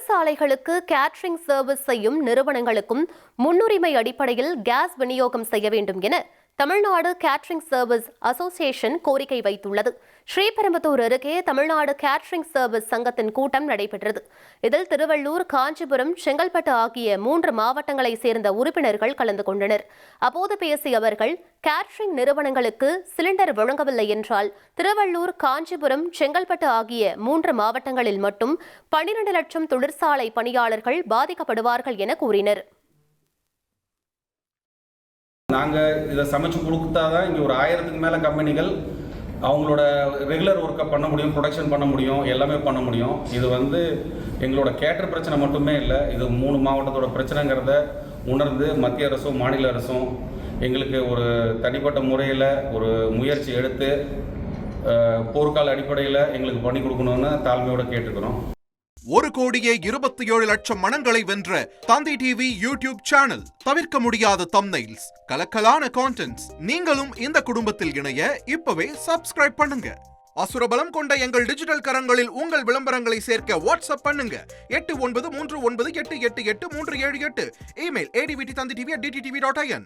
தொழிற்சாலைகளுக்கு catering service செய்யும் நிறுவனங்களுக்கும் முன்னுரிமை அடிப்படையில் கேஸ் விநியோகம் செய்ய வேண்டும் என தமிழ்நாடு கேட்டரிங் சர்வீஸ் அசோசியேஷன் கோரிக்கை வைத்துள்ளது. ஸ்ரீபெரும்புதூர் அருகே தமிழ்நாடு கேட்டரிங் சர்வீஸ் சங்கத்தின் கூட்டம் நடைபெற்றது. இதில் திருவள்ளூர், காஞ்சிபுரம், செங்கல்பட்டு ஆகிய 3 மாவட்டங்களை சேர்ந்த உறுப்பினர்கள் கலந்து கொண்டனர். அப்போது பேசிய அவர்கள், கேட்டரிங் நிறுவனங்களுக்கு சிலிண்டர் வழங்கவில்லை என்றால் திருவள்ளூர், காஞ்சிபுரம், செங்கல்பட்டு ஆகிய 3 மாவட்டங்களில் மட்டும் 12 லட்சம் தொழிற்சாலை பணியாளர்கள் பாதிக்கப்படுவார்கள் என கூறினர். நாங்கள் இதை சமைச்சு கொடுத்தா தான் இங்கே ஒரு 1000க்கு மேலே கம்பெனிகள் அவங்களோட ரெகுலர் ஒர்க்கை பண்ண முடியும், ப்ரொடக்ஷன் பண்ண முடியும், எல்லாமே பண்ண முடியும். இது எங்களோட கேட்டர் பிரச்சனை மட்டுமே இல்லை, இது 3 மாவட்டத்தோட பிரச்சனைங்கிறத உணர்ந்து மத்திய அரசும் மாநில அரசும் எங்களுக்கு ஒரு தனிப்பட்ட முறையில் ஒரு முயற்சி எடுத்து போர்க்கால அடிப்படையில் எங்களுக்கு பண்ணி கொடுக்கணும்னு தாழ்மையோடு கேட்டுக்கிறோம். 1,27,00,000 மனங்களை வென்ற தந்தி டிவி யூடியூப் சேனல். தவிர்க்க முடியாத தம்ப்நெயில்ஸ், கலக்கலான கான்டென்ட்ஸ். நீங்களும் இந்த குடும்பத்தில் இணைய இப்பவே சப்ஸ்கிரைப் பண்ணுங்க. அசுரபலம் கொண்ட எங்கள் டிஜிட்டல் கரங்களில் உங்கள் விளம்பரங்களை சேர்க்க வாட்ஸ்அப் பண்ணுங்க. 8939888838. Email advtthanditv@dttv.in.